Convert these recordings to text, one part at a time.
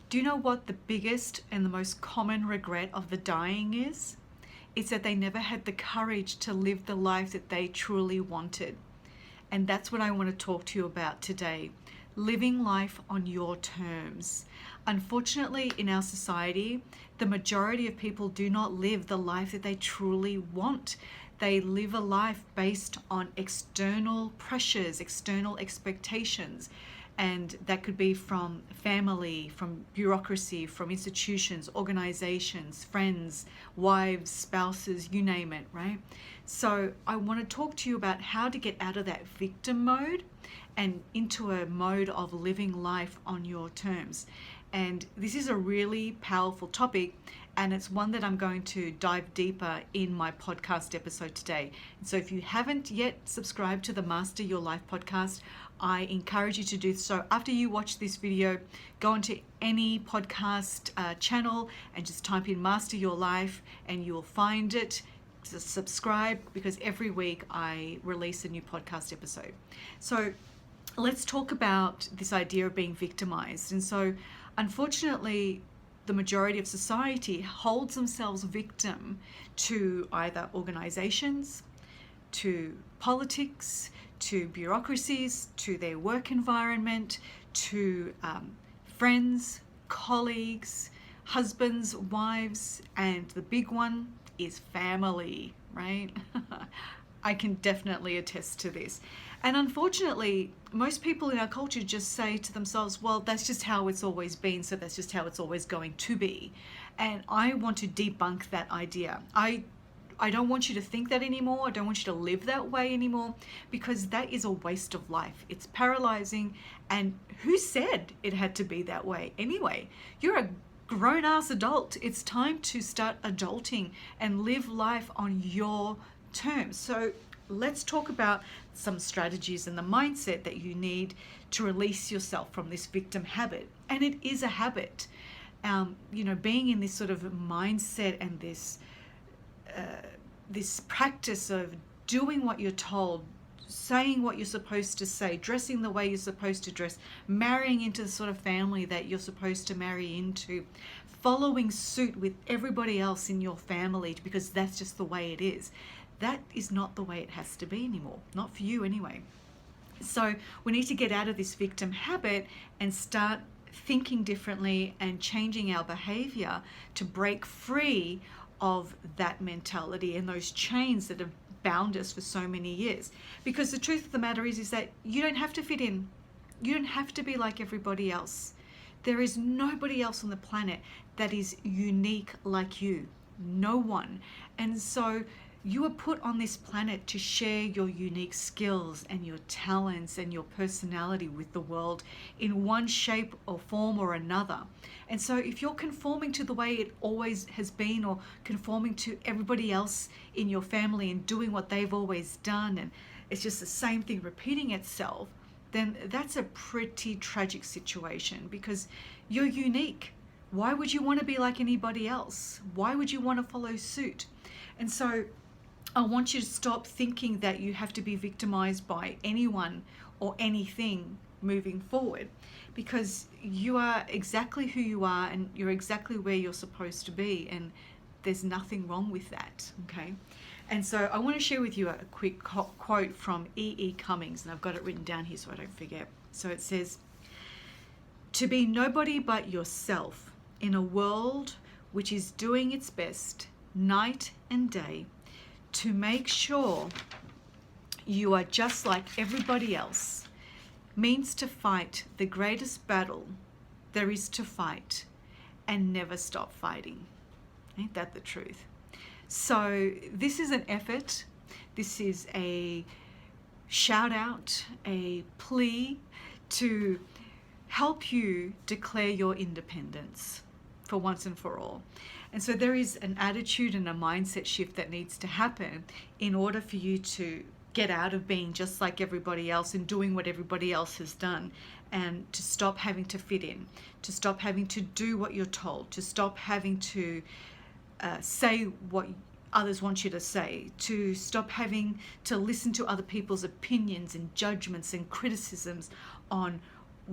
Do you know what the biggest and the most common regret of the dying is? It's that they never had the courage to live the life that they truly wanted. And that's what I want to talk to you about today. Living life on your terms. Unfortunately, in our society, the majority of people do not live the life that they truly want. They live a life based on external pressures, external expectations. And that could be from family, from bureaucracy, from institutions, organizations, friends, wives, spouses, you name it, right? So I want to talk to you about how to get out of that victim mode and into a mode of living life on your terms. And this is a really powerful topic, and it's one that I'm going to dive deeper in my podcast episode today. And so if you haven't yet subscribed to the Master Your Life podcast, I encourage you to do so. After you watch this video, go onto any podcast channel and just type in Master Your Life and you'll find it. Just subscribe, because every week I release a new podcast episode. So let's talk about this idea of being victimized. And so unfortunately, the majority of society holds themselves victim to either organizations, to politics, to bureaucracies, to their work environment, to friends, colleagues, husbands, wives, and the big one is family, right? I can definitely attest to this. And unfortunately, most people in our culture just say to themselves, well, that's just how it's always been, so that's just how it's always going to be. And I want to debunk that idea. I don't want you to think that anymore. I don't want you to live that way anymore, because that is a waste of life. It's paralyzing. And who said it had to be that way anyway? You're a grown-ass adult. It's time to start adulting and live life on your terms. So let's talk about some strategies and the mindset that you need to release yourself from this victim habit. And it is a habit. Being in this sort of mindset and this practice of doing what you're told, saying what you're supposed to say, dressing the way you're supposed to dress, marrying into the sort of family that you're supposed to marry into, following suit with everybody else in your family because that's just the way it is. That is not the way it has to be anymore, not for you anyway. So we need to get out of this victim habit and start thinking differently and changing our behavior to break free of that mentality and those chains that have bound us for so many years. Because the truth of the matter is that you don't have to fit in. You don't have to be like everybody else. There is nobody else on the planet that is unique like you. No one. And so you are put on this planet to share your unique skills and your talents and your personality with the world in one shape or form or another. And so if you're conforming to the way it always has been, or conforming to everybody else in your family and doing what they've always done, and it's just the same thing repeating itself, then that's a pretty tragic situation, because you're unique. Why would you want to be like anybody else? Why would you want to follow suit? And so I want you to stop thinking that you have to be victimized by anyone or anything moving forward, because you are exactly who you are and you're exactly where you're supposed to be, and there's nothing wrong with that, okay? And so I want to share with you a quick quote from E.E. Cummings, and I've got it written down here so I don't forget. So it says, "To be nobody but yourself in a world which is doing its best night and day to make sure you are just like everybody else means to fight the greatest battle there is to fight and never stop fighting." Ain't that the truth? So this is an effort. This is a shout out, a plea to help you declare your independence for once and for all. And so there is an attitude and a mindset shift that needs to happen in order for you to get out of being just like everybody else and doing what everybody else has done, and to stop having to fit in, to stop having to do what you're told, to stop having to say what others want you to say, to stop having to listen to other people's opinions and judgments and criticisms on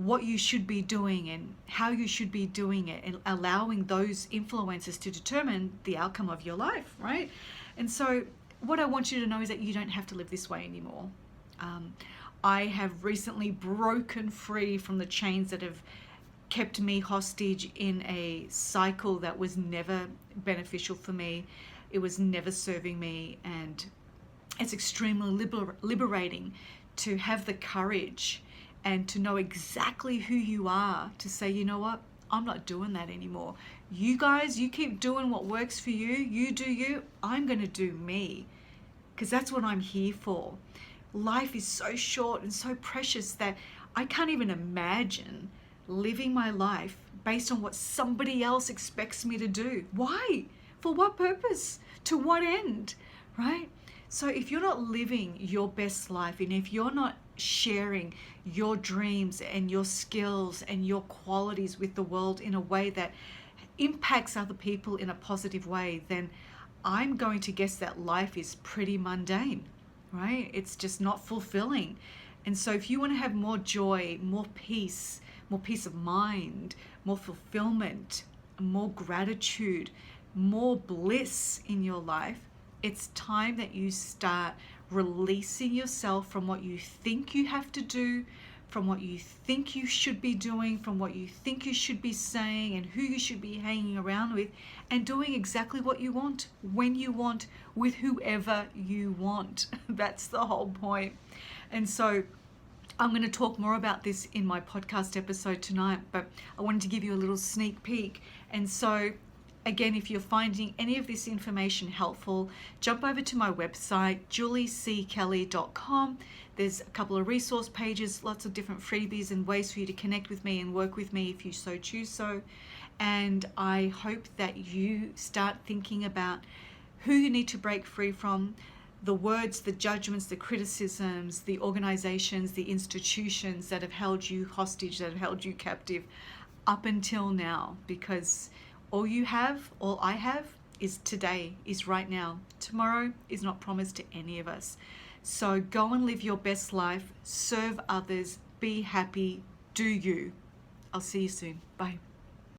what you should be doing and how you should be doing it, and allowing those influences to determine the outcome of your life, right? And so what I want you to know is that you don't have to live this way anymore. I have recently broken free from the chains that have kept me hostage in a cycle that was never beneficial for me. It was never serving me, and it's extremely liberating to have the courage and to know exactly who you are, to say, you know what, I'm not doing that anymore. You guys, you keep doing what works for you. You do you. I'm going to do me, because that's what I'm here for. Life is so short and so precious that I can't even imagine living my life based on what somebody else expects me to do. Why? For what purpose? To what end? Right? So if you're not living your best life, and if you're not sharing your dreams and your skills and your qualities with the world in a way that impacts other people in a positive way, then I'm going to guess that life is pretty mundane, right? It's just not fulfilling. And so if you want to have more joy, more peace of mind, more fulfillment, more gratitude, more bliss in your life, it's time that you start releasing yourself from what you think you have to do, from what you think you should be doing, from what you think you should be saying, and who you should be hanging around with, and doing exactly what you want, when you want, with whoever you want. That's the whole point. And so I'm going to talk more about this in my podcast episode tonight, but I wanted to give you a little sneak peek. And so again, if you're finding any of this information helpful, jump over to my website, juliecelly.com. There's a couple of resource pages, lots of different freebies and ways for you to connect with me and work with me if you so choose so. And I hope that you start thinking about who you need to break free from, the words, the judgments, the criticisms, the organizations, the institutions that have held you hostage, that have held you captive up until now, because all I have is today, is right now. Tomorrow is not promised to any of us. So go and live your best life, serve others, be happy, do you. I'll see you soon. Bye.